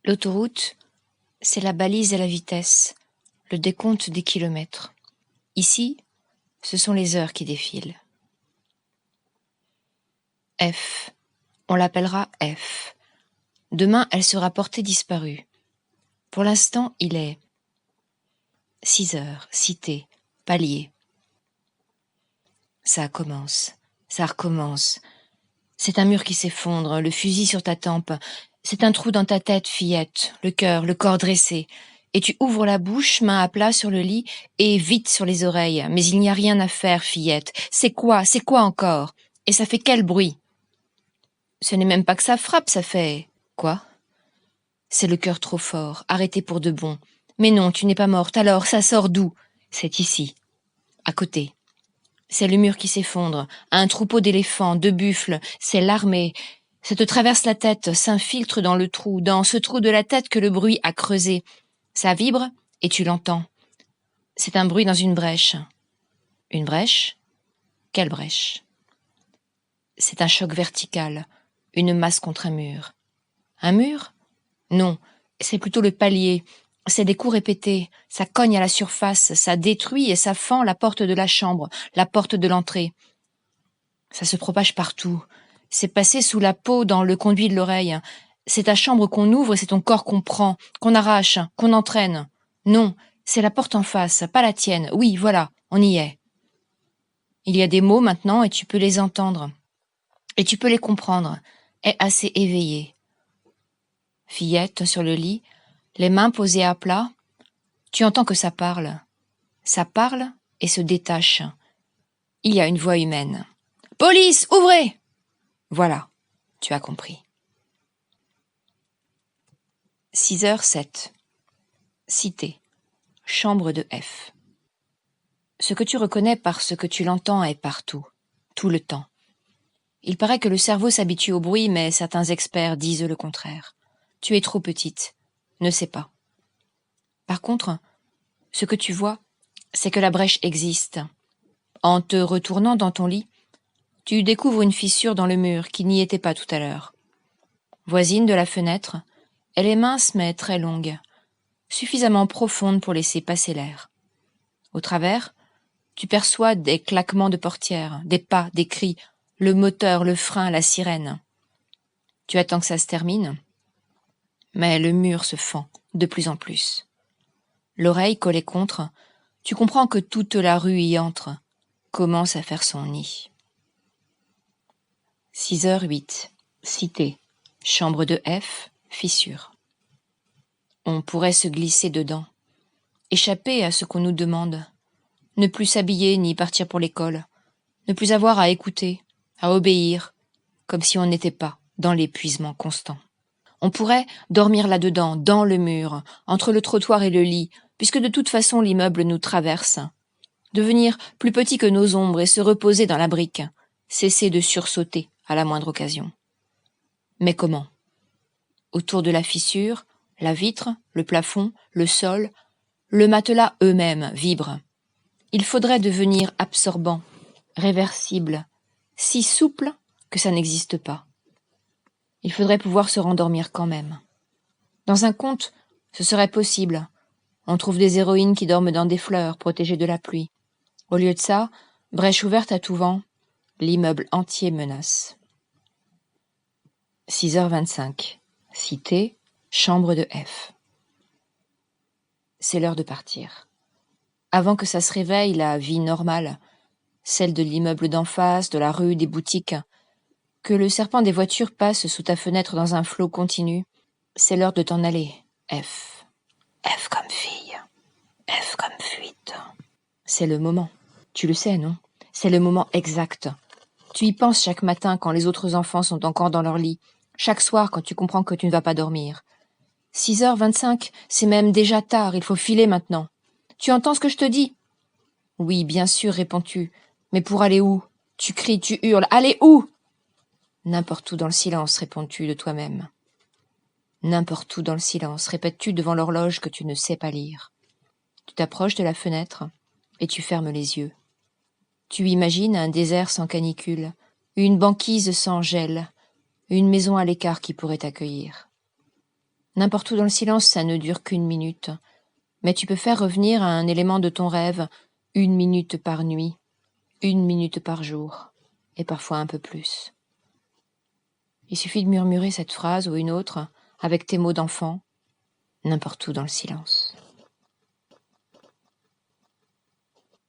L'autoroute, c'est la balise et la vitesse, le décompte des kilomètres. Ici, ce sont les heures qui défilent. F. On l'appellera F. Demain, elle sera portée disparue. Pour l'instant, il est 6 heures, cité, palier. Ça commence, ça recommence. C'est un mur qui s'effondre, le fusil sur ta tempe. C'est un trou dans ta tête, fillette, le cœur, le corps dressé. Et tu ouvres la bouche, main à plat sur le lit, et vite sur les oreilles. Mais il n'y a rien à faire, fillette. C'est quoi encore? Et ça fait quel bruit? Ce n'est même pas que ça frappe, ça fait... Quoi? C'est le cœur trop fort, arrêté pour de bon. Mais non, tu n'es pas morte, alors ça sort d'où? C'est ici, à côté. C'est le mur qui s'effondre, un troupeau d'éléphants, de buffles, c'est l'armée. Ça te traverse la tête, s'infiltre dans le trou, dans ce trou de la tête que le bruit a creusé. Ça vibre et tu l'entends. C'est un bruit dans une brèche. Une brèche? Quelle brèche? C'est un choc vertical, une masse contre un mur. Un mur? Non, c'est plutôt le palier. C'est des coups répétés, ça cogne à la surface, ça détruit et ça fend la porte de la chambre, la porte de l'entrée. Ça se propage partout. C'est passé sous la peau, dans le conduit de l'oreille. C'est ta chambre qu'on ouvre et c'est ton corps qu'on prend, qu'on arrache, qu'on entraîne. Non, c'est la porte en face, pas la tienne. Oui, voilà, on y est. Il y a des mots maintenant et tu peux les entendre. Et tu peux les comprendre. Est assez éveillé. Fillette, sur le lit, les mains posées à plat, tu entends que ça parle. Ça parle et se détache. Il y a une voix humaine. « Police, ouvrez !» Voilà, tu as compris. 6h07. Cité. Chambre de F. Ce que tu reconnais par ce que tu l'entends est partout, tout le temps. Il paraît que le cerveau s'habitue au bruit, mais certains experts disent le contraire. Tu es trop petite, ne sais pas. Par contre, ce que tu vois, c'est que la brèche existe. En te retournant dans ton lit, tu découvres une fissure dans le mur qui n'y était pas tout à l'heure. Voisine de la fenêtre, elle est mince mais très longue, suffisamment profonde pour laisser passer l'air. Au travers, tu perçois des claquements de portière, des pas, des cris, le moteur, le frein, la sirène. Tu attends que ça se termine, mais le mur se fend de plus en plus. L'oreille collée contre, tu comprends que toute la rue y entre, commence à faire son nid. 6h08. Cité. Chambre de F. Fissure. On pourrait se glisser dedans, échapper à ce qu'on nous demande, ne plus s'habiller ni partir pour l'école, ne plus avoir à écouter, à obéir, comme si on n'était pas dans l'épuisement constant. On pourrait dormir là-dedans, dans le mur, entre le trottoir et le lit, puisque de toute façon l'immeuble nous traverse. Devenir plus petit que nos ombres et se reposer dans la brique, cesser de sursauter à la moindre occasion. Mais comment? Autour de la fissure, la vitre, le plafond, le sol, le matelas eux-mêmes vibrent. Il faudrait devenir absorbant, réversible, si souple que ça n'existe pas. Il faudrait pouvoir se rendormir quand même. Dans un conte, ce serait possible. On trouve des héroïnes qui dorment dans des fleurs, protégées de la pluie. Au lieu de ça, brèche ouverte à tout vent, l'immeuble entier menace. 6h25. Cité, chambre de F. C'est l'heure de partir. Avant que ça se réveille, la vie normale, celle de l'immeuble d'en face, de la rue, des boutiques, que le serpent des voitures passe sous ta fenêtre dans un flot continu, c'est l'heure de t'en aller, F. F comme fille, F comme fuite. C'est le moment. Tu le sais, non? C'est le moment exact. Tu y penses chaque matin quand les autres enfants sont encore dans leur lit, chaque soir quand tu comprends que tu ne vas pas dormir. 6h25, c'est même déjà tard, il faut filer maintenant. Tu entends ce que je te dis? Oui, bien sûr, réponds-tu. Mais pour aller où? Tu cries, tu hurles. Aller où? N'importe où dans le silence, réponds-tu de toi-même. N'importe où dans le silence, répètes-tu devant l'horloge que tu ne sais pas lire. Tu t'approches de la fenêtre et tu fermes les yeux. Tu imagines un désert sans canicule, une banquise sans gel, une maison à l'écart qui pourrait t'accueillir. N'importe où dans le silence, ça ne dure qu'1 minute. Mais tu peux faire revenir à un élément de ton rêve 1 minute par nuit, 1 minute par jour, et parfois un peu plus. Il suffit de murmurer cette phrase ou une autre, avec tes mots d'enfant, n'importe où dans le silence.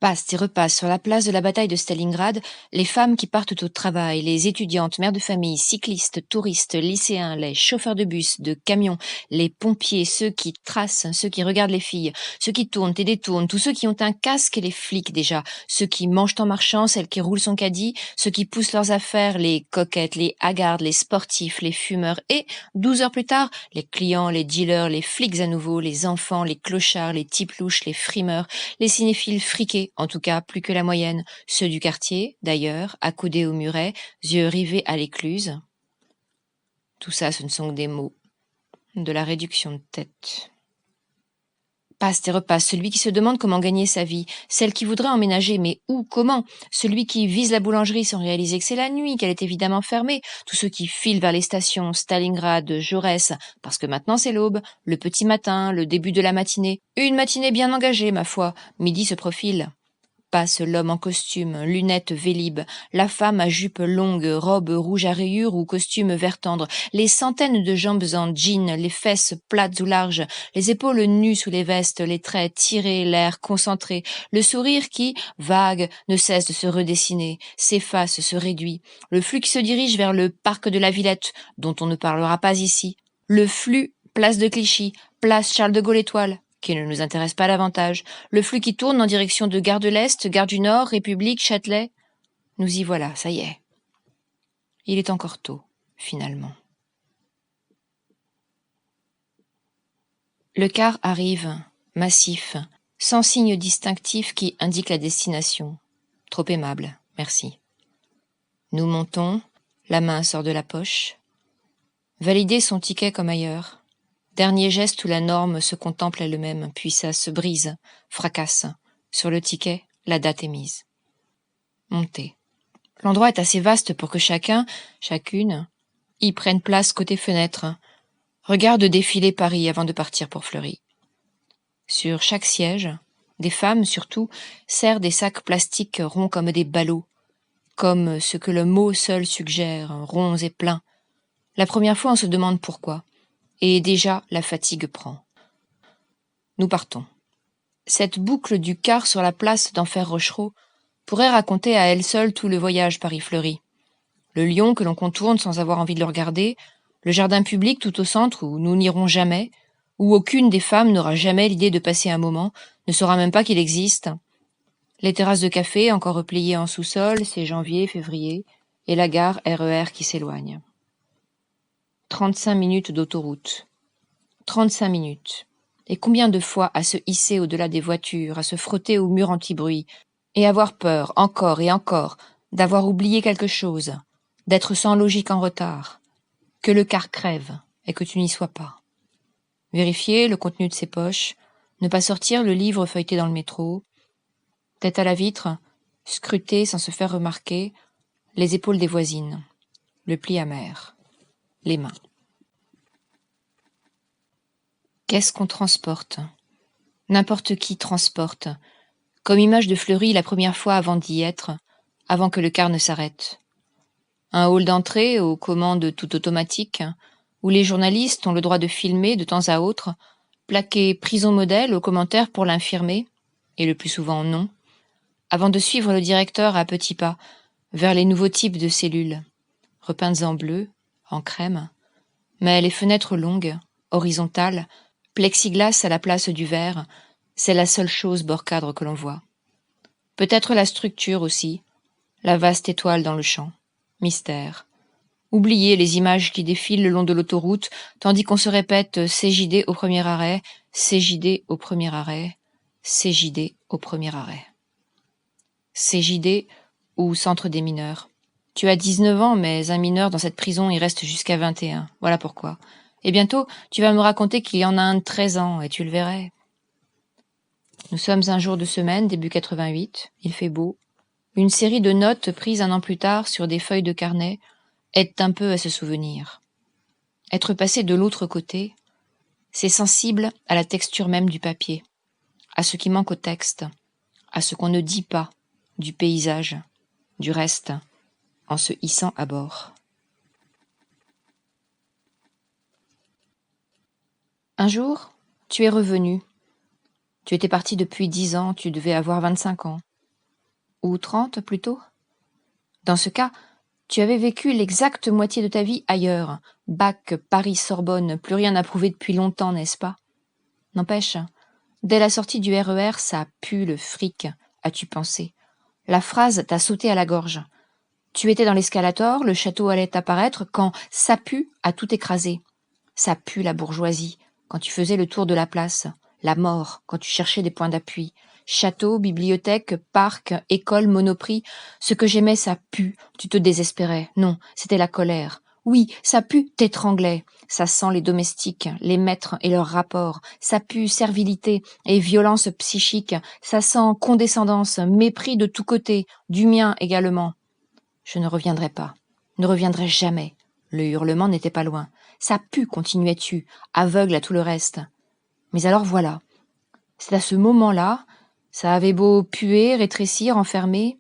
Passent et repassent sur la place de la bataille de Stalingrad les femmes qui partent au travail, les étudiantes, mères de famille, cyclistes, touristes, lycéens, les chauffeurs de bus, de camions, les pompiers, ceux qui tracent, ceux qui regardent les filles, ceux qui tournent et détournent, tous ceux qui ont un casque et les flics déjà, ceux qui mangent en marchant, celles qui roulent son caddie, ceux qui poussent leurs affaires, les coquettes, les hagardes, les sportifs, les fumeurs et, 12 heures plus tard, les clients, les dealers, les flics à nouveau, les enfants, les clochards, les types louches, les frimeurs, les cinéphiles friqués, en tout cas plus que la moyenne, ceux du quartier, d'ailleurs, accoudés au muret, yeux rivés à l'écluse. Tout ça, ce ne sont que des mots, de la réduction de tête. Passe et repasse, celui qui se demande comment gagner sa vie, celle qui voudrait emménager, mais où, comment, celui qui vise la boulangerie sans réaliser que c'est la nuit, qu'elle est évidemment fermée, tous ceux qui filent vers les stations, Stalingrad, Jaurès, parce que maintenant c'est l'aube, le petit matin, le début de la matinée, une matinée bien engagée, ma foi, midi se profile. Passe l'homme en costume, lunettes Vélib, la femme à jupe longue, robe rouge à rayures ou costume vert tendre, les centaines de jambes en jean, les fesses plates ou larges, les épaules nues sous les vestes, les traits tirés, l'air concentré, le sourire qui, vague, ne cesse de se redessiner, s'efface, se réduit, le flux qui se dirige vers le parc de la Villette, dont on ne parlera pas ici, le flux place de Clichy, place Charles de Gaulle Étoile, qui ne nous intéresse pas davantage, le flux qui tourne en direction de Gare de l'Est, Gare du Nord, République, Châtelet. Nous y voilà, ça y est. Il est encore tôt, finalement. Le car arrive, massif, sans signe distinctif qui indique la destination. Trop aimable, merci. Nous montons, la main sort de la poche. Valider son ticket comme ailleurs. Dernier geste où la norme se contemple elle-même, puis ça se brise, fracasse. Sur le ticket, la date est mise. Montez. L'endroit est assez vaste pour que chacun, chacune, y prenne place côté fenêtre, regarde défiler Paris avant de partir pour Fleury. Sur chaque siège, des femmes surtout, serrent des sacs plastiques ronds comme des ballots, comme ce que le mot seul suggère, ronds et pleins. La première fois, on se demande pourquoi. Et déjà, la fatigue prend. Nous partons. Cette boucle du car sur la place d'Enfer Rochereau pourrait raconter à elle seule tout le voyage Paris-Fleury. Le lion que l'on contourne sans avoir envie de le regarder, le jardin public tout au centre où nous n'irons jamais, où aucune des femmes n'aura jamais l'idée de passer un moment, ne saura même pas qu'il existe, les terrasses de café encore repliées en sous-sol, c'est janvier, février, et la gare RER qui s'éloigne. 35 minutes d'autoroute. 35 minutes. Et combien de fois à se hisser au-delà des voitures, à se frotter au mur anti-bruit, et avoir peur, encore et encore, d'avoir oublié quelque chose, d'être sans logique en retard, que le car crève et que tu n'y sois pas. Vérifier le contenu de ses poches, ne pas sortir le livre feuilleté dans le métro, tête à la vitre, scruter sans se faire remarquer les épaules des voisines, le pli amer, les mains. Qu'est-ce qu'on transporte? N'importe qui transporte, comme image de Fleury la première fois avant d'y être, avant que le car ne s'arrête. Un hall d'entrée aux commandes tout automatiques, où les journalistes ont le droit de filmer de temps à autre, plaqué prison modèle aux commentaires pour l'infirmer, et le plus souvent non, avant de suivre le directeur à petits pas vers les nouveaux types de cellules, repeintes en bleu, en crème, mais les fenêtres longues, horizontales, plexiglas à la place du verre, c'est la seule chose bord cadre que l'on voit. Peut-être la structure aussi, la vaste étoile dans le champ. Mystère. Oublier les images qui défilent le long de l'autoroute, tandis qu'on se répète CJD au premier arrêt, CJD au premier arrêt, CJD au premier arrêt. CJD ou centre des mineurs. Tu as 19 ans, mais un mineur dans cette prison y reste jusqu'à 21. Voilà pourquoi. Et bientôt, tu vas me raconter qu'il y en a un de 13 ans, et tu le verrais. Nous sommes un jour de semaine, début 88, il fait beau. Une série de notes prises un an plus tard sur des feuilles de carnet aide un peu à se souvenir. Être passé de l'autre côté, C'est sensible à la texture même du papier, à ce qui manque au texte, à ce qu'on ne dit pas, du paysage, du reste, en se hissant à bord. Un jour, tu es revenu. Tu étais parti depuis 10 ans, tu devais avoir 25 ans. Ou 30 plutôt. Dans ce cas, tu avais vécu l'exacte moitié de ta vie ailleurs. Bac, Paris, Sorbonne, plus rien à prouver depuis longtemps, n'est-ce pas? N'empêche, dès la sortie du RER, ça pue le fric, as-tu pensé. La phrase t'a sauté à la gorge. Tu étais dans l'escalator, le château allait apparaître, quand ça pue a tout écrasé. Ça pue la bourgeoisie, quand tu faisais le tour de la place. La mort, quand tu cherchais des points d'appui. Château, bibliothèque, parc, école, monoprix. Ce que j'aimais, ça pue. Tu te désespérais. Non, c'était la colère. Oui, ça pue, t'étranglais. Ça sent les domestiques, les maîtres et leurs rapports. Ça pue servilité et violence psychique. Ça sent condescendance, mépris de tous côtés, du mien également. Je ne reviendrai pas. Ne reviendrai jamais. Le hurlement n'était pas loin. Ça pue, continuais-tu, aveugle à tout le reste. Mais alors voilà. C'est à ce moment-là, ça avait beau puer, rétrécir, enfermer.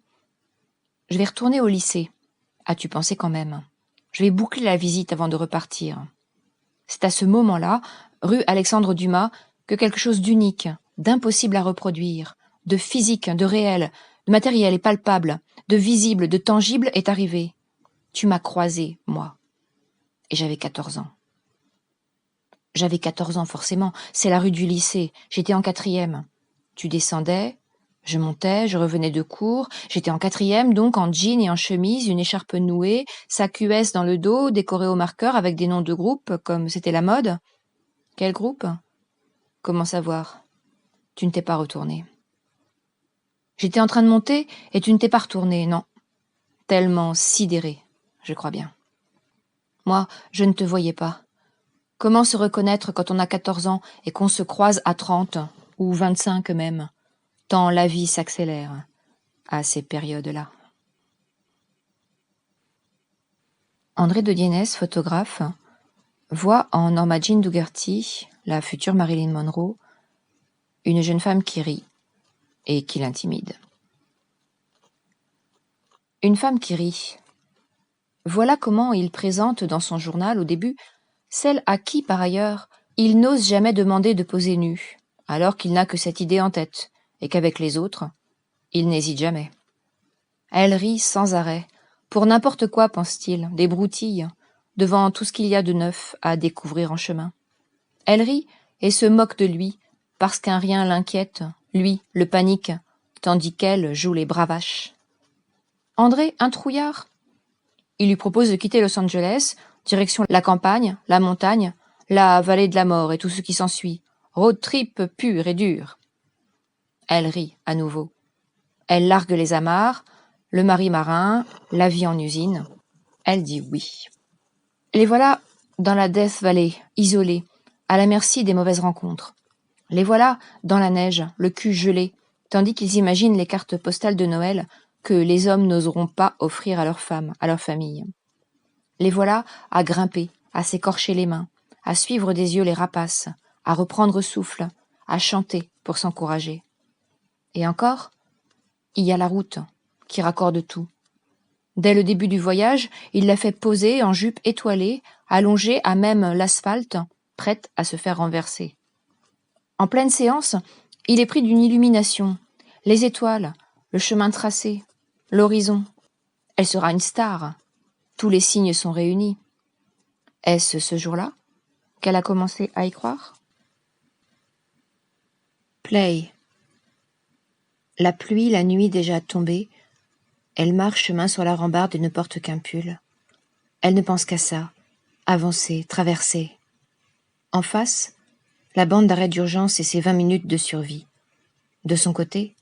Je vais retourner au lycée. As-tu pensé quand même? Je vais boucler la visite avant de repartir. C'est à ce moment-là, rue Alexandre Dumas, que quelque chose d'unique, d'impossible à reproduire, de physique, de réel, de matériel et palpable, de visible, de tangible est arrivé. Tu m'as croisé, moi. Et j'avais 14 ans. J'avais 14 ans, forcément. C'est la rue du lycée. J'étais en 4e. Tu descendais, je montais, je revenais de cours. J'étais en 4e, donc en jean et en chemise, une écharpe nouée, sac US dans le dos, décoré au marqueur avec des noms de groupes, comme c'était la mode. Quel groupe? Comment savoir? Tu ne t'es pas retourné. J'étais en train de monter et tu ne t'es pas retourné, non. Tellement sidéré, je crois bien. Moi, je ne te voyais pas. Comment se reconnaître quand on a 14 ans et qu'on se croise à 30, ou 25 même, tant la vie s'accélère à ces périodes-là. André de Dienes, photographe, voit en Norma Jean Dougherty, la future Marilyn Monroe, une jeune femme qui rit et qui l'intimide. Une femme qui rit. Voilà comment il présente dans son journal, au début, celle à qui, par ailleurs, il n'ose jamais demander de poser nu, alors qu'il n'a que cette idée en tête, et qu'avec les autres, il n'hésite jamais. Elle rit sans arrêt, pour n'importe quoi, pense-t-il, des broutilles, devant tout ce qu'il y a de neuf à découvrir en chemin. Elle rit et se moque de lui, parce qu'un rien l'inquiète, lui, le panique, tandis qu'elle joue les bravaches. André, un trouillard? Il lui propose de quitter Los Angeles, direction la campagne, la montagne, la vallée de la mort et tout ce qui s'ensuit. Road trip pur et dur. Elle rit à nouveau. Elle largue les amarres, le mari marin, la vie en usine. Elle dit oui. Les voilà dans la Death Valley, isolés, à la merci des mauvaises rencontres. Les voilà dans la neige, le cul gelé, tandis qu'ils imaginent les cartes postales de Noël que les hommes n'oseront pas offrir à leurs femmes, à leur famille. Les voilà à grimper, à s'écorcher les mains, à suivre des yeux les rapaces, à reprendre souffle, à chanter pour s'encourager. Et encore, il y a la route qui raccorde tout. Dès le début du voyage, il la fait poser en jupe étoilée, allongée à même l'asphalte, prête à se faire renverser. En pleine séance, il est pris d'une illumination. Les étoiles, le chemin tracé, l'horizon. Elle sera une star. Tous les signes sont réunis. Est-ce ce jour-là qu'elle a commencé à y croire? Play. La pluie, la nuit déjà tombée, elle marche main sur la rambarde et ne porte qu'un pull. Elle ne pense qu'à ça, avancer, traverser. En face, la bande d'arrêt d'urgence et ses 20 minutes de survie. De son côté,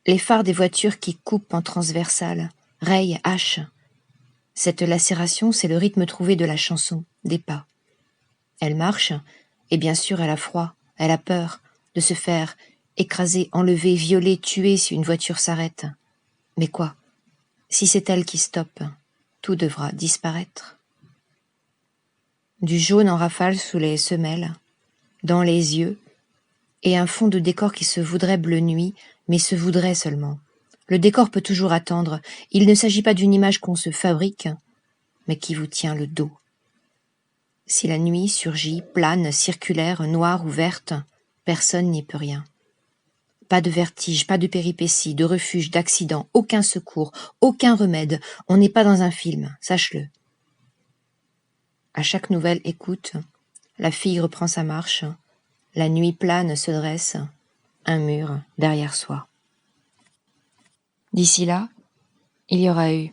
les phares des voitures qui coupent en transversale, rayent, hachent. Cette lacération, c'est le rythme trouvé de la chanson, des pas. Elle marche, et bien sûr elle a froid, elle a peur de se faire écraser, enlever, violer, tuer si une voiture s'arrête. Mais quoi? Si c'est elle qui stoppe, tout devra disparaître. Du jaune en rafale sous les semelles, dans les yeux, et un fond de décor qui se voudrait bleu nuit, mais se voudrait seulement. Le décor peut toujours attendre, il ne s'agit pas d'une image qu'on se fabrique, mais qui vous tient le dos. Si la nuit surgit, plane, circulaire, noire ou verte, personne n'y peut rien. Pas de vertige, pas de péripéties, de refuge, d'accident, aucun secours, aucun remède, on n'est pas dans un film, sache-le. À chaque nouvelle écoute, la fille reprend sa marche, la nuit plane se dresse, un mur derrière soi. D'ici là, il y aura eu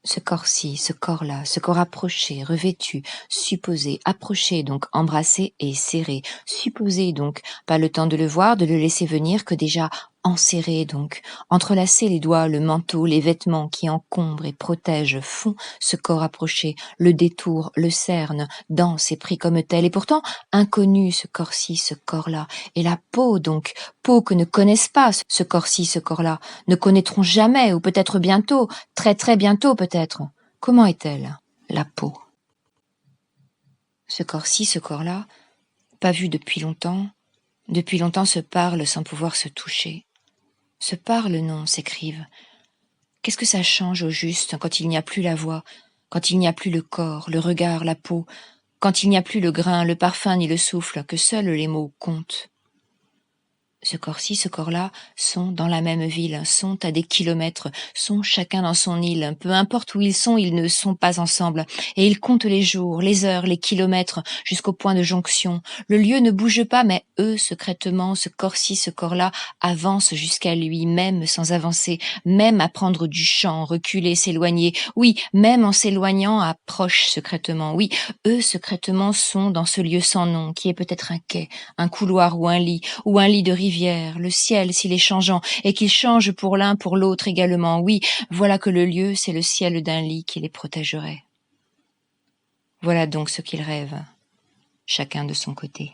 ce corps-ci, ce corps-là, ce corps approché, revêtu, supposé, approché donc, embrassé et serré, supposé donc, pas le temps de le voir, de le laisser venir, que déjà enserré donc, entrelacer les doigts, le manteau, les vêtements qui encombrent et protègent, font ce corps approché, le détour, le cerne, danse et pris comme tel, et pourtant inconnu ce corps-ci, ce corps-là, et la peau donc, peau que ne connaissent pas ce corps-ci, ce corps-là, ne connaîtront jamais, ou peut-être bientôt, très très bientôt peut-être. Comment est-elle, la peau? Ce corps-ci, ce corps-là, pas vu depuis longtemps se parlent sans pouvoir se toucher. Se parlent, non, s'écrivent. Qu'est-ce que ça change au juste quand il n'y a plus la voix, quand il n'y a plus le corps, le regard, la peau, quand il n'y a plus le grain, le parfum ni le souffle, que seuls les mots comptent? Ce corps-ci, ce corps-là sont dans la même ville, sont à des kilomètres, sont chacun dans son île. Peu importe où ils ne sont pas ensemble. Et ils comptent les jours, les heures, les kilomètres, jusqu'au point de jonction. Le lieu ne bouge pas, mais eux, secrètement, ce corps-ci, ce corps-là, avancent jusqu'à lui, même sans avancer, même à prendre du champ, reculer, s'éloigner. Oui, même en s'éloignant, approchent secrètement. Oui, eux, secrètement, sont dans ce lieu sans nom, qui est peut-être un quai, un couloir ou un lit de rivière, le ciel s'il est changeant, et qu'il change pour l'un, pour l'autre également. Oui, voilà que le lieu, c'est le ciel d'un lit qui les protégerait. Voilà donc ce qu'ils rêvent, chacun de son côté.